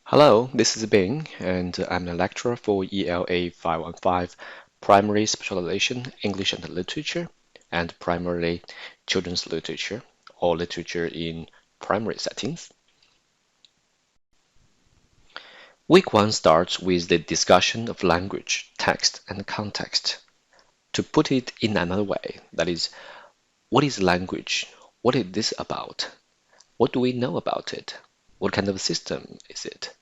Hello, this is Bing, and I'm a lecturer for ELA515 Primary Specialization English and Literature, and primarily children's literature or literature in primary settings. Week 1 starts with the discussion of language, text, and context. To put it in another way, that is, what is language? What is this about? What do we know about it? What kind of system is it?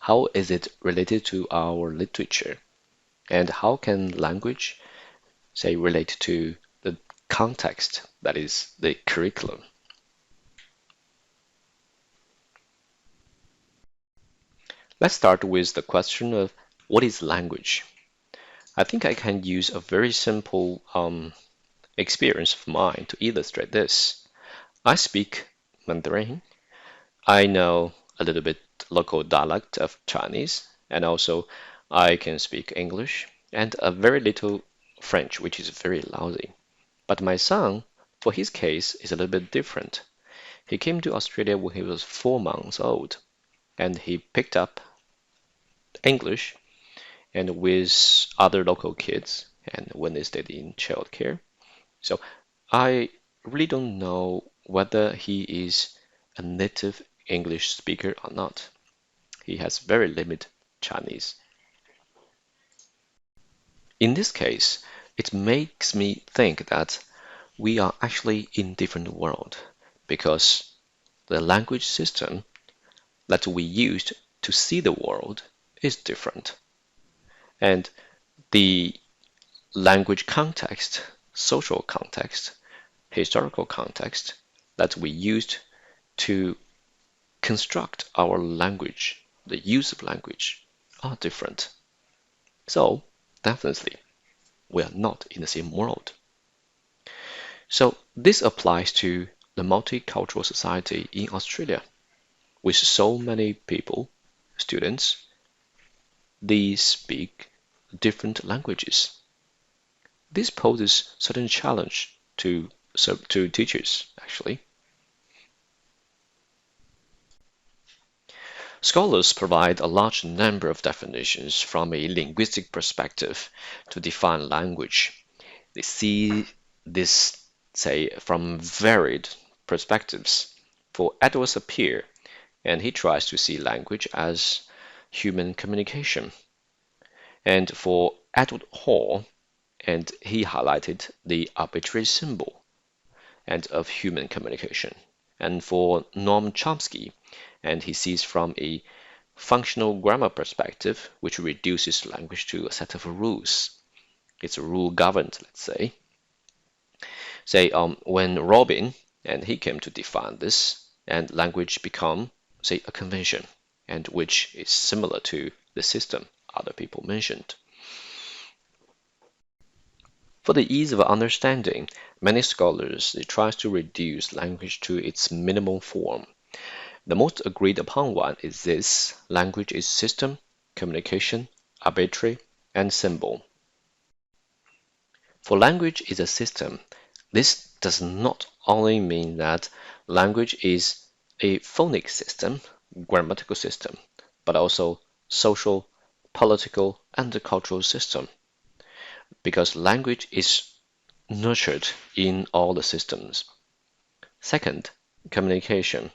How is it related to our literature? And how can language, say, relate to the context, that is, the curriculum? Let's start with the question of what is language? I think I can use a very simple experience of mine to illustrate this. I speak Mandarin. I know a little bit local dialect of Chinese, and also I can speak English and a very little French, which is very lousy. But my son, for his case, is a little bit different. He came to Australia when he was 4 months old, and he picked up English and with other local kids, and when they stayed in childcare. So I really don't know whether he is a native English speaker or not. He has very limited Chinese. In this case, it makes me think that we are actually in different world because the language system that we used to see the world is different. And the language context, social context, historical context that we used to construct our language, the use of language, are different. So, definitely, we are not in the same world. So, this applies to the multicultural society in Australia, with so many people, students, they speak different languages. This poses certain challenge to teachers, actually. Scholars provide a large number of definitions from a linguistic perspective to define language. They see this, say, from varied perspectives. For Edward Sapir, and he tries to see language as human communication. And for Edward Hall, and he highlighted the arbitrary symbol and of human communication. And for Noam Chomsky, and he sees from a functional grammar perspective, which reduces language to a set of rules. It's a rule governed, let's say. When Robin and he came to define this, and language become, say, a convention, and which is similar to the system other people mentioned. For the ease of understanding, many scholars they try to reduce language to its minimal form. The most agreed upon one is this: language is system, communication, arbitrary, and symbol. For language is a system, this does not only mean that language is a phonic system, grammatical system, but also social, political, and cultural system, because language is nurtured in all the systems. Second, communication,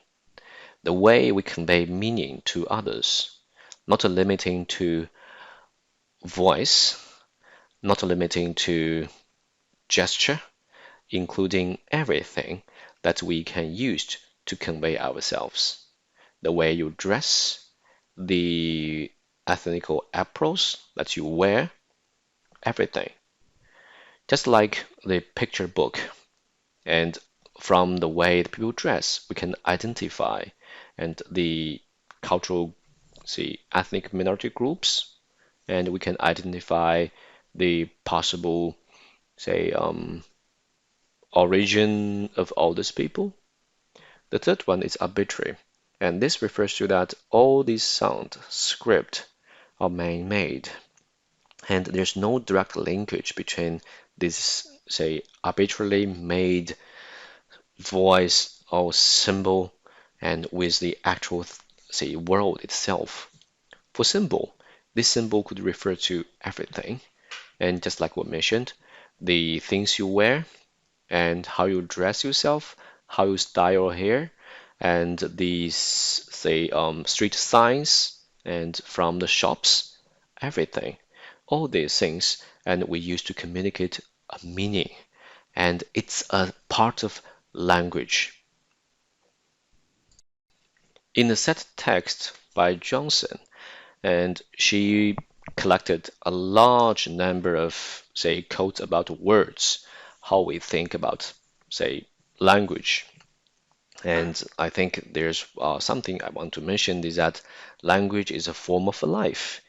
the way we convey meaning to others, not limiting to voice, not limiting to gesture, including everything that we can use to convey ourselves. The way you dress, the ethnical apparels that you wear, everything. Just like the picture book, and from the way the people dress, we can identify and the cultural, see, ethnic minority groups, and we can identify the possible, say, origin of all these people. The third one is arbitrary, and this refers to that all these sound script are man-made, and there's no direct linkage between this, say, arbitrarily made voice or symbol and with the actual, say, world itself. For symbol, this symbol could refer to everything. And just like we mentioned, the things you wear and how you dress yourself, how you style your hair, and these, say, street signs and from the shops, everything. All these things, and we use to communicate a meaning, and it's a part of language. In a set text by Johnson, and she collected a large number of, say, quotes about words, how we think about, say, language. And I think there's something I want to mention is that language is a form of life,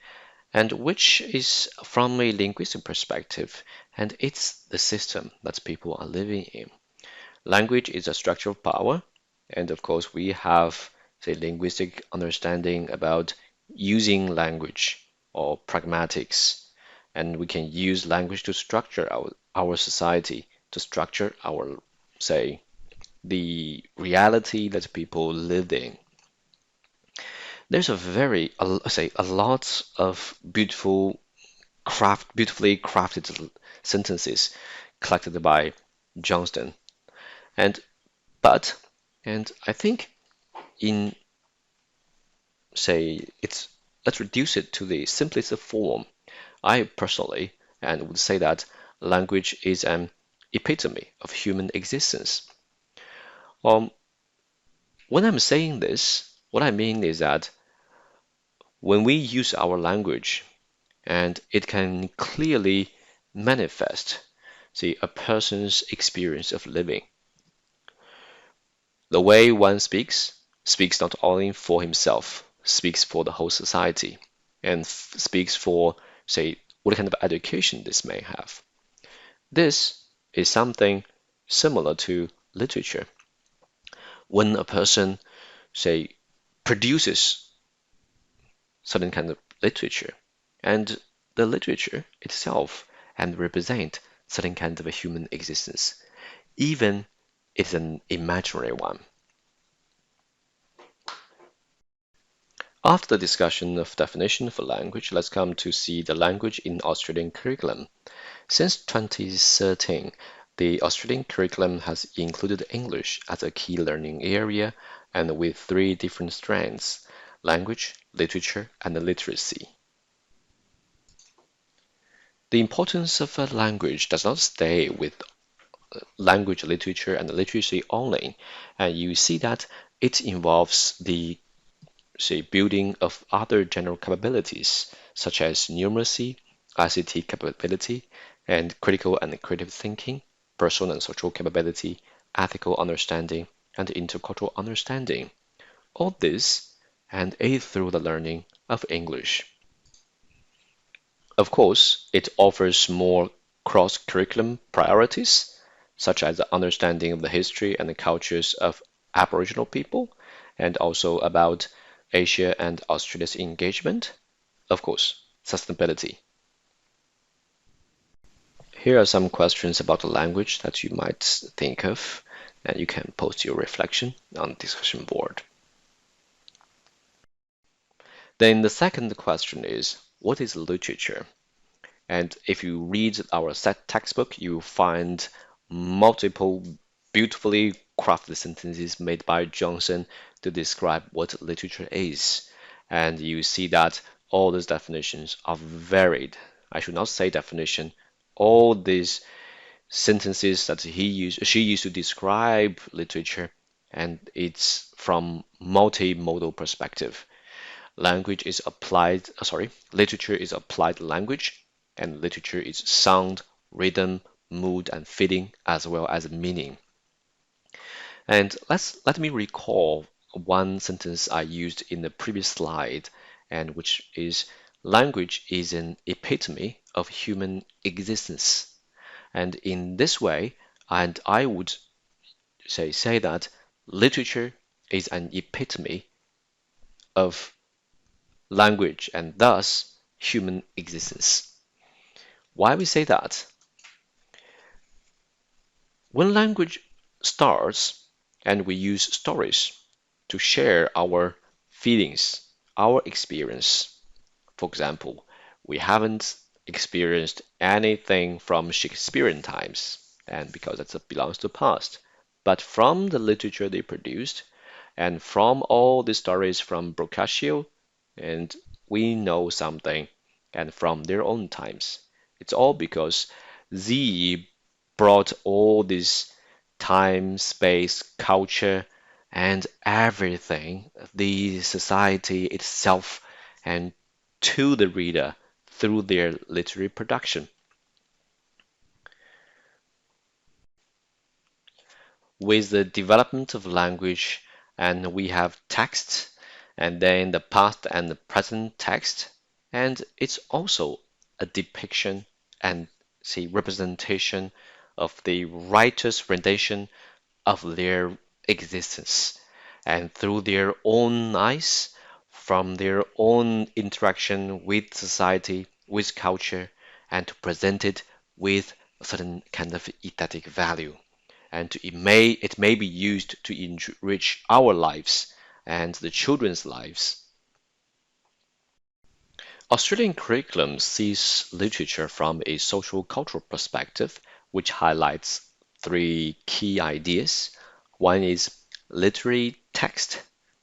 and which is from a linguistic perspective, and it's the system that people are living in. Language is a structure of power, and of course, we have the linguistic understanding about using language or pragmatics, and we can use language to structure our society, to structure our, say, the reality that people live in. There's a very, say, a lot of beautifully crafted sentences collected by Johnston, and but, and I think in, say, it's let's reduce it to the simplest form. I personally and would say that language is an epitome of human existence. Um, when I'm saying this, what I mean is that when we use our language, and it can clearly manifest, see, a person's experience of living. The way one speaks not only for himself, speaks for the whole society, and speaks for, say, what kind of education this may have. This is something similar to literature. When a person, say, produces certain kind of literature, and the literature itself and represent certain kind of a human existence, even it's an imaginary one. After the discussion of definition for language, let's come to see the language in Australian curriculum. Since 2013, the Australian curriculum has included English as a key learning area and with three different strands: language, literature, and literacy. The importance of a language does not stay with language, literature, and literacy only, and you see that it involves the, say, building of other general capabilities such as numeracy, ICT capability, and critical and creative thinking, personal and social capability, ethical understanding, and intercultural understanding. All this and aid through the learning of English. Of course, it offers more cross-curriculum priorities, such as the understanding of the history and the cultures of Aboriginal people, and also about Asia and Australia's engagement. Of course, sustainability. Here are some questions about the language that you might think of, and you can post your reflection on the discussion board. Then the second question is, what is literature? And if you read our set textbook, you find multiple beautifully crafted sentences made by Johnson to describe what literature is. And you see that all these definitions are varied. I should not say definition. All these sentences that she used to describe literature, and it's from multimodal perspective. Language is applied, literature is applied language, and literature is sound, rhythm, mood, and feeling, as well as meaning. And let me recall one sentence I used in the previous slide, and which is language is an epitome of human existence. And in this way, and I would say that literature is an epitome of language and thus human existence. Why we say that? When language starts and we use stories to share our feelings, our experience, For example, we haven't experienced anything from Shakespearean times, and because that belongs to the past. But from the literature they produced, and from all the stories from Boccaccio, and we know something, and from their own times. It's all because Z brought all this time, space, culture, and everything, the society itself, and to the reader through their literary production. With the development of language, and we have text, and then the past and the present text, and it's also a depiction and say representation of the writer's rendition of their existence, and through their own eyes, from their own interaction with society, with culture, and to present it with a certain kind of aesthetic value. And it may be used to enrich our lives and the children's lives. Australian curriculum sees literature from a social cultural perspective, which highlights three key ideas. One is literary text,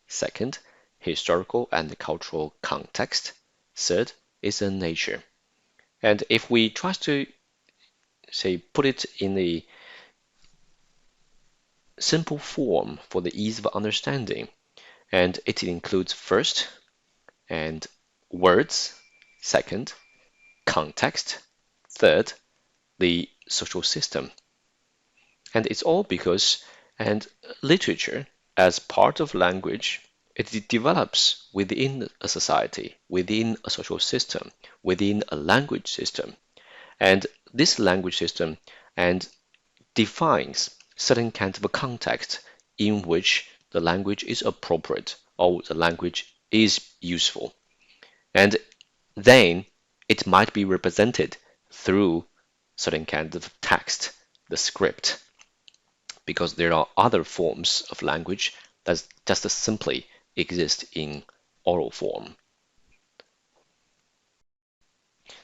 second, historical and cultural context, third is a nature. And if we try to say put it in a simple form for the ease of understanding, and it includes first and words, second, context, third, the social system. And it's all because, and literature, as part of language, it develops within a society, within a social system, within a language system. And this language system and defines certain kind of a context in which the language is appropriate or the language is useful. And then it might be represented through certain kind of text, the script, because there are other forms of language that just simply exist in oral form.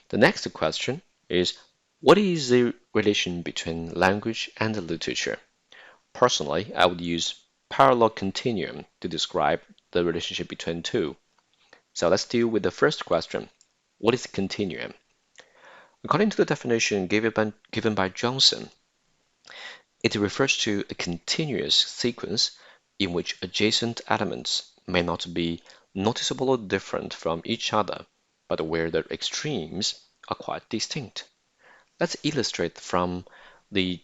The next question is, what is the relation between language and literature? Personally, I would use parallel continuum to describe the relationship between two. So let's deal with the first question. What is a continuum? According to the definition given by Johnson, it refers to a continuous sequence in which adjacent elements may not be noticeably different from each other, but where the extremes are quite distinct. Let's illustrate from the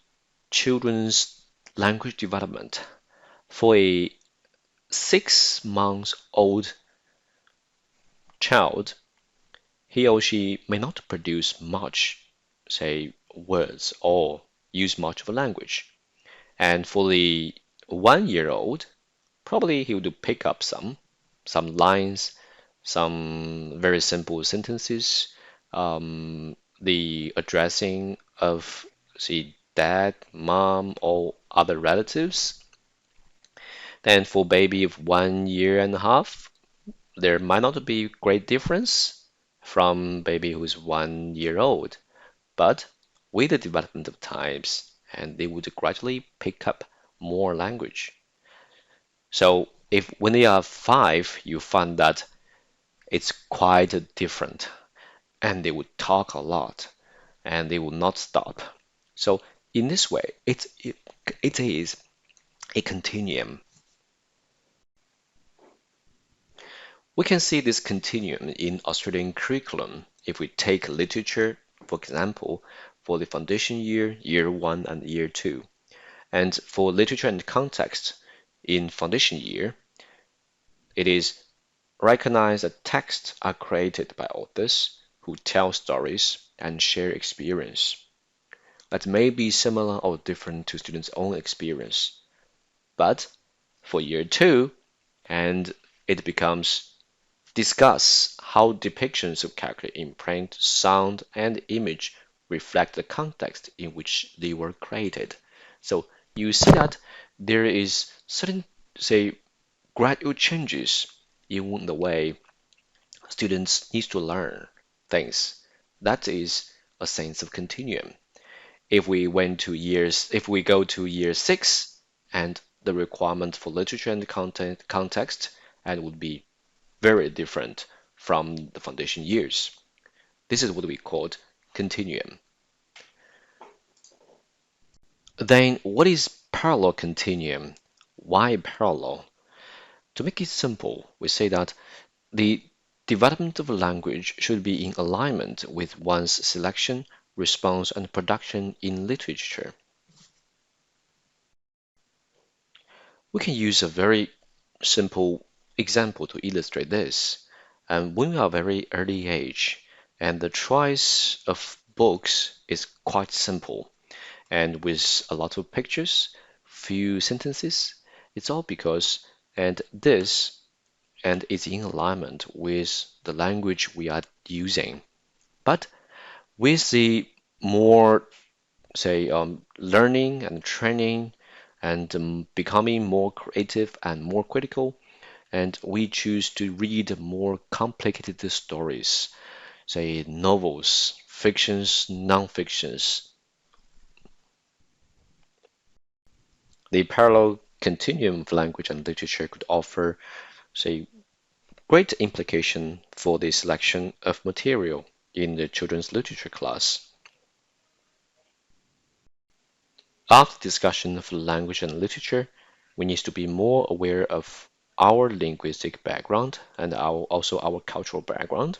children's language development. For a 6 months old child, he or she may not produce much, say, words or use much of a language. And for the 1 year old, probably he would pick up some lines, some very simple sentences, the addressing of, say, dad, mom, or other relatives. Then for baby of 1 year and a half, there might not be great difference from baby who's 1 year old, but with the development of times, and they would gradually pick up more language. So if when they are 5, you find that it's quite different, and they would talk a lot, and they will not stop. So in this way, it is a continuum. We can see this continuum in Australian curriculum if we take literature, for example, for the foundation year, year 1 and year 2. And for literature and context, in foundation year, it is recognized that texts are created by authors who tell stories and share experience that may be similar or different to students' own experience. But for year 2, and it becomes discuss how depictions of character in print, sound, and image reflect the context in which they were created. So you see that there is certain, say, gradual changes in the way Students need to learn things. That is a sense of continuum. If we go to year six, and the requirement for literature and context and would be very different from the foundation years. This is what we called continuum. Then what is parallel continuum? Why parallel? To make it simple, we say that the development of a language should be in alignment with one's selection, response, and production in literature. We can use a very simple example to illustrate this. And when we are very early age, and the choice of books is quite simple, and with a lot of pictures, few sentences, it's all because and this and is in alignment with the language we are using. But with the more, say, learning and training and becoming more creative and more critical, and we choose to read more complicated stories, say novels, fictions, non-fictions. The parallel continuum of language and literature could offer, say, great implication for the selection of material in the children's literature class. After discussion of language and literature, we need to be more aware of our linguistic background and also our cultural background.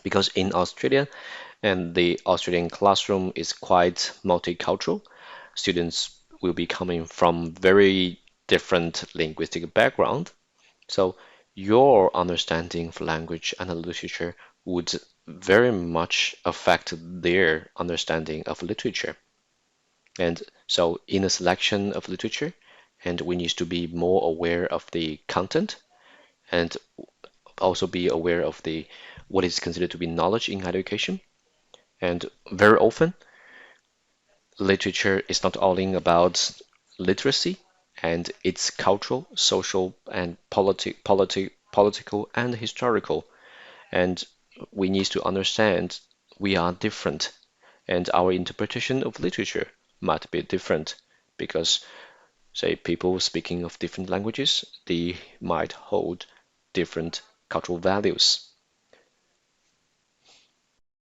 Because in Australia, and the Australian classroom is quite multicultural, students will be coming from very different linguistic background. So your understanding of language and literature would very much affect their understanding of literature. And so in a selection of literature, and we need to be more aware of the content and also be aware of the what is considered to be knowledge in education. And very often, literature is not only about literacy and its cultural, social, and political and historical. And we need to understand we are different, and our interpretation of literature might be different because, say, people speaking of different languages, they might hold different cultural values.